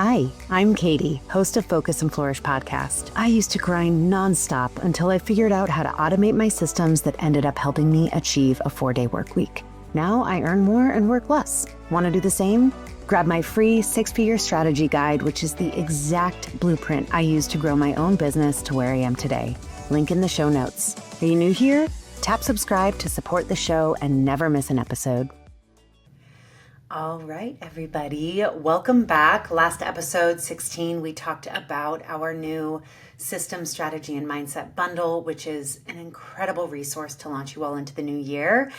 Hi, I'm Katie, host of Focus and Flourish podcast. I used to grind nonstop until I figured out how to automate my systems that ended up helping me achieve a 4-day work week. Now I earn more and work less. Want to do the same? Grab my free 6-figure strategy guide, which is the exact blueprint I used to grow my own business to where I am today. Link in the show notes. Are you new here? Tap subscribe to support the show and never miss an episode. All right, everybody, welcome back. Last episode 16, we talked about our new system strategy and mindset bundle, which is an incredible resource to launch you all into the new year.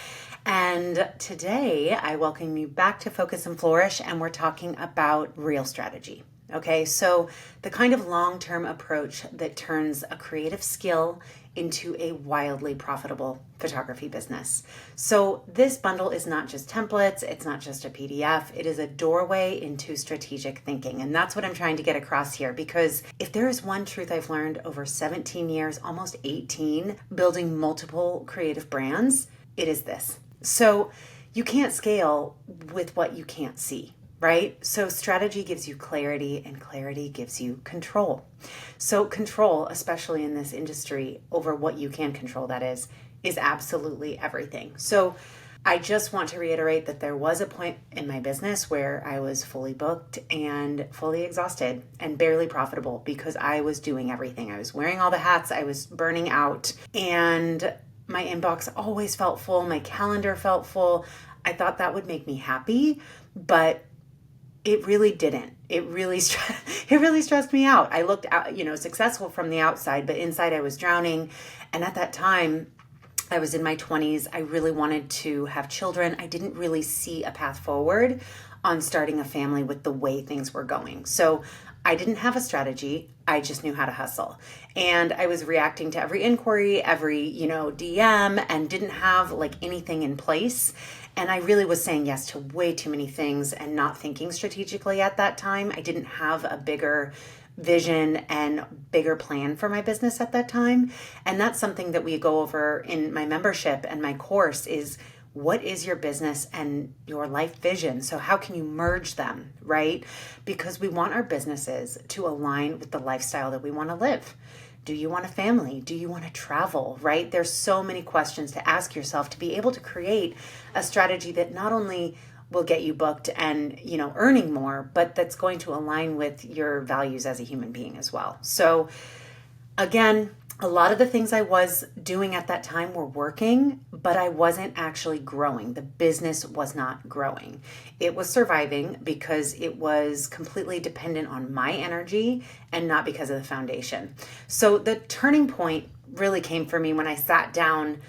And today I welcome you back to Focus and Flourish, and we're talking about real strategy. Okay, so the kind of long-term approach that turns a creative skill into a wildly profitable photography business. So this bundle is not just templates, it's not just a PDF, it is a doorway into strategic thinking. And that's what I'm trying to get across here, because if there is one truth I've learned over 17 years, almost 18, building multiple creative brands, it is this. So you can't scale with what you can't see, right? So strategy gives you clarity, and clarity gives you control. So control, especially in this industry, over what you can control, that is absolutely everything. So I just want to reiterate that there was a point in my business where I was fully booked and fully exhausted and barely profitable because I was doing everything. I was wearing all the hats, I was burning out, and my inbox always felt full, my calendar felt full. I thought that would make me happy, but it really didn't. It really stressed me out. I looked out, successful from the outside, but inside I was drowning. And at that time, I was in my 20s. I really wanted to have children. I didn't really see a path forward on starting a family with the way things were going. So I didn't have a strategy. I just knew how to hustle. And I was reacting to every inquiry, every, DM, and didn't have anything in place. And I really was saying yes to way too many things and not thinking strategically at that time. I didn't have a bigger vision and bigger plan for my business at that time. And that's something that we go over in my membership and my course is, what is your business and your life vision? So how can you merge them, right? Because we want our businesses to align with the lifestyle that we want to live. Do you want a family? Do you want to travel, right? There's so many questions to ask yourself to be able to create a strategy that not only will get you booked and, earning more, but that's going to align with your values as a human being as well. So again, a lot of the things I was doing at that time were working, but I wasn't actually growing. The business was not growing. It was surviving because it was completely dependent on my energy and not because of the foundation. So the turning point really came for me when I sat down,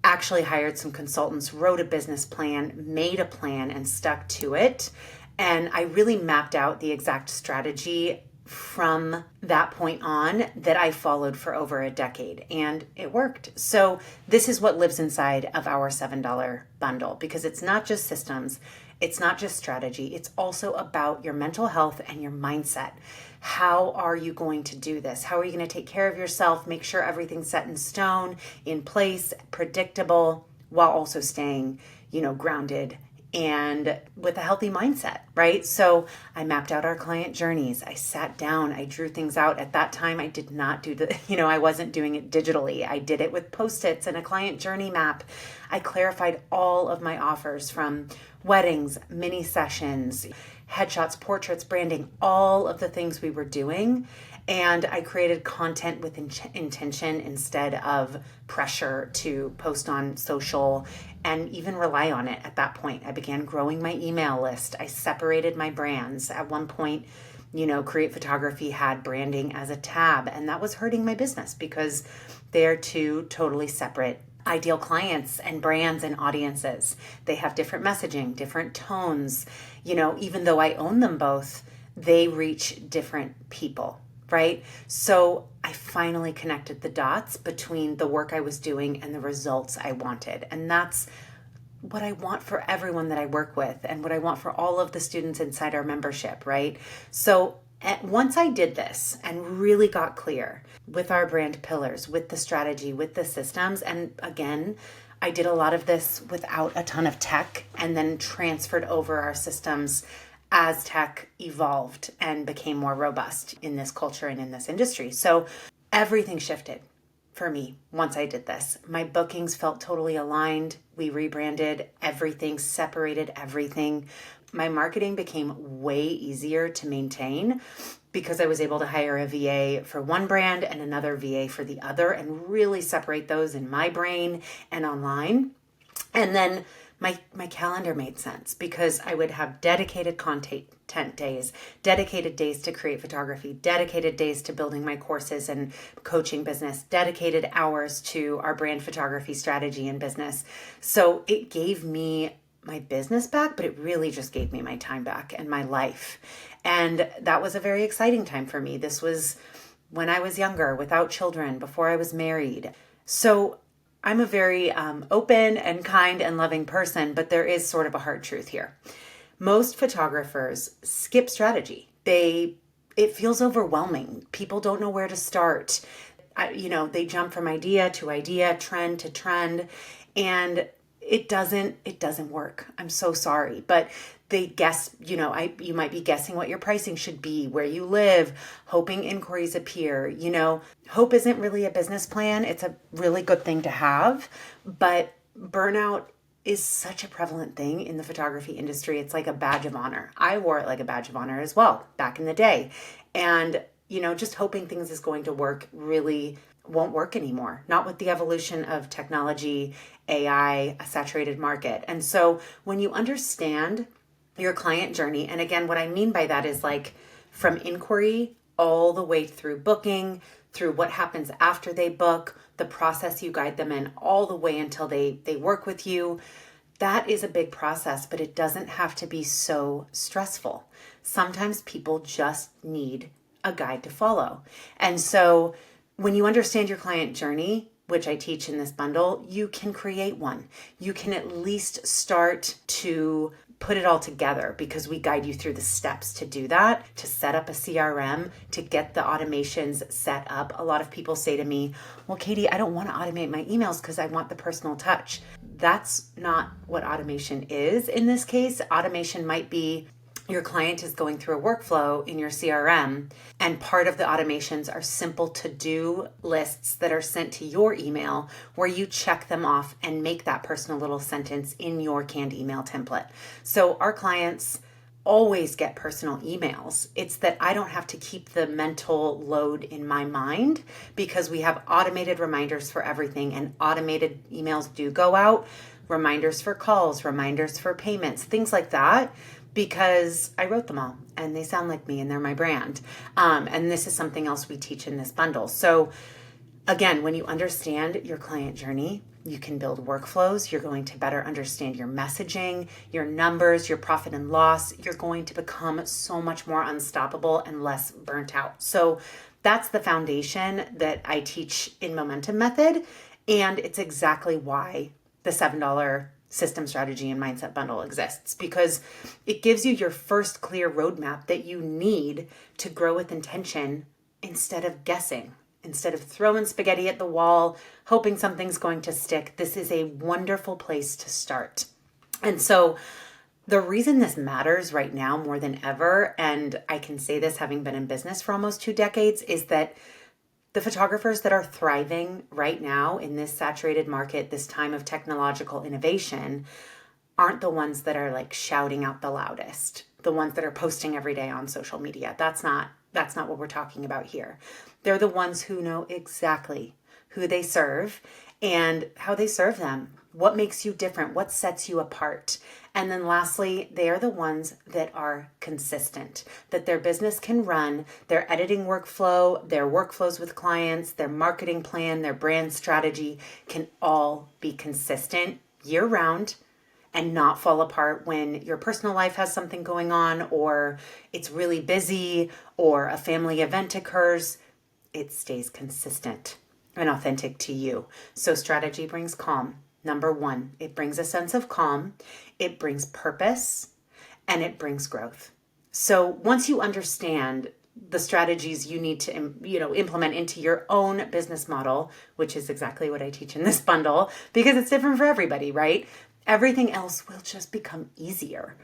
actually hired some consultants, wrote a business plan, made a plan, and stuck to it. And I really mapped out the exact strategy from that point on that I followed for over a decade, and it worked. So this is what lives inside of our $7 bundle, because it's not just systems, it's not just strategy, it's also about your mental health and your mindset. How are you going to do this? How are you going to take care of yourself, make sure everything's set in stone, in place, predictable, while also staying, grounded and with a healthy mindset, right? So I mapped out our client journeys. I sat down, I drew things out. At that time, I did not do I wasn't doing it digitally. I did it with Post-its and a client journey map. I clarified all of my offers, from weddings, mini sessions, headshots, portraits, branding, all of the things we were doing. And I created content with intention instead of pressure to post on social and even rely on it at that point. I began growing my email list. I separated my brands. At one point, Create Photography had branding as a tab, and that was hurting my business because they're two totally separate ideal clients and brands and audiences. They have different messaging, different tones. Even though I own them both, they reach different people. Right? So I finally connected the dots between the work I was doing and the results I wanted. And that's what I want for everyone that I work with and what I want for all of the students inside our membership, right? So once I did this and really got clear with our brand pillars, with the strategy, with the systems, and again, I did a lot of this without a ton of tech and then transferred over our systems as tech evolved and became more robust in this culture and in this industry. So everything shifted for me once I did this. My bookings felt totally aligned. We rebranded everything, separated everything. My marketing became way easier to maintain because I was able to hire a VA for one brand and another VA for the other and really separate those in my brain and online. And then my calendar made sense because I would have dedicated content days, dedicated days to create photography, dedicated days to building my courses and coaching business, dedicated hours to our brand photography strategy and business. So it gave me my business back, but it really just gave me my time back and my life. And that was a very exciting time for me. This was when I was younger, without children, before I was married. So I'm a very open and kind and loving person, but there is sort of a hard truth here. Most photographers skip strategy. It feels overwhelming. People don't know where to start. They jump from idea to idea, trend to trend, and it doesn't work. I'm so sorry, but they guess, you might be guessing what your pricing should be, where you live, hoping inquiries appear. Hope isn't really a business plan. It's a really good thing to have, but burnout is such a prevalent thing in the photography industry. It's like a badge of honor. I wore it like a badge of honor as well back in the day. And, just hoping things is going to work really won't work anymore. Not with the evolution of technology, AI, a saturated market. And so when you understand your client journey, and again, what I mean by that is like from inquiry all the way through booking, through what happens after they book, the process you guide them in all the way until they work with you. That is a big process, but it doesn't have to be so stressful. Sometimes people just need a guide to follow. And so when you understand your client journey, which I teach in this bundle, you can create one. You can at least start to put it all together because we guide you through the steps to do that, to set up a CRM, to get the automations set up. A lot of people say to me, well, Katie, I don't want to automate my emails because I want the personal touch. That's not what automation is. In this case, automation might be your client is going through a workflow in your CRM, and part of the automations are simple to-do lists that are sent to your email where you check them off and make that personal little sentence in your canned email template. So our clients always get personal emails. It's that I don't have to keep the mental load in my mind because we have automated reminders for everything, and automated emails do go out, reminders for calls, reminders for payments, things like that, because I wrote them all and they sound like me and they're my brand. And this is something else we teach in this bundle. So again, when you understand your client journey, you can build workflows. You're going to better understand your messaging, your numbers, your profit and loss. You're going to become so much more unstoppable and less burnt out. So that's the foundation that I teach in Momentum Method. And it's exactly why the $7 system strategy and mindset bundle exists, because it gives you your first clear roadmap that you need to grow with intention instead of guessing, instead of throwing spaghetti at the wall, hoping something's going to stick. This is a wonderful place to start. And so the reason this matters right now more than ever, and I can say this having been in business for almost 2 decades, is that the photographers that are thriving right now in this saturated market, this time of technological innovation, aren't the ones that are like shouting out the loudest, the ones that are posting every day on social media. That's not what we're talking about here. They're the ones who know exactly who they serve and how they serve them, what makes you different, what sets you apart. And then lastly, they are the ones that are consistent, that their business can run, their editing workflow, their workflows with clients, their marketing plan, their brand strategy can all be consistent year round and not fall apart when your personal life has something going on or it's really busy or a family event occurs. It stays consistent and authentic to you. So strategy brings calm. Number 1, it brings a sense of calm, it brings purpose, and it brings growth. So once you understand the strategies you need to, implement into your own business model, which is exactly what I teach in this bundle, because it's different for everybody, right? Everything else will just become easier.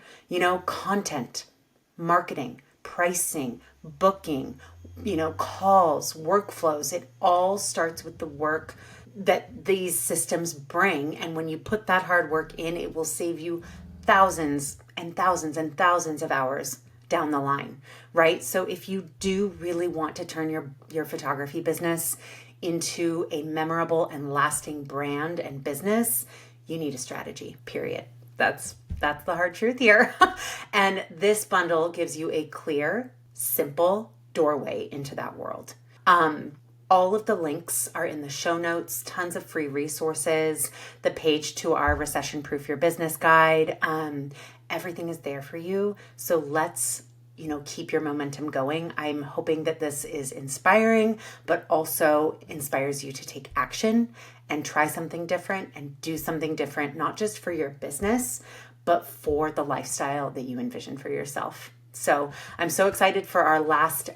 Content, marketing, pricing, booking, calls, workflows. It all starts with the work that these systems bring. And when you put that hard work in, it will save you thousands and thousands and thousands of hours down the line, right? So if you do really want to turn your photography business into a memorable and lasting brand and business, you need a strategy, period. That's the hard truth here. And this bundle gives you a clear, simple doorway into that world. All of the links are in the show notes, tons of free resources, the page to our Recession Proof Your Business guide. Everything is there for you. So let's, keep your momentum going. I'm hoping that this is inspiring, but also inspires you to take action and try something different and do something different, not just for your business, but for the lifestyle that you envision for yourself. So I'm so excited for our last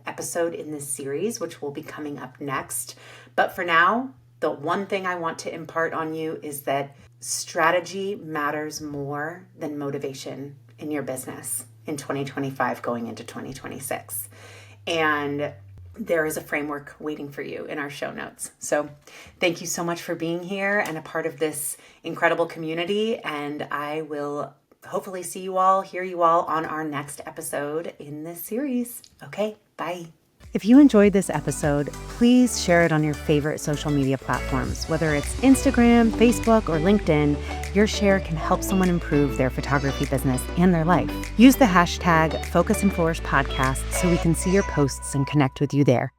episode in this series, which will be coming up next. But for now, the one thing I want to impart on you is that strategy matters more than motivation in your business in 2025 going into 2026. And there is a framework waiting for you in our show notes. So thank you so much for being here and a part of this incredible community. And I will hopefully see you all, hear you all on our next episode in this series. Okay, bye. If you enjoyed this episode, please share it on your favorite social media platforms, whether it's Instagram, Facebook, or LinkedIn. Your share can help someone improve their photography business and their life. Use the hashtag Focus and Flourish Podcast so we can see your posts and connect with you there.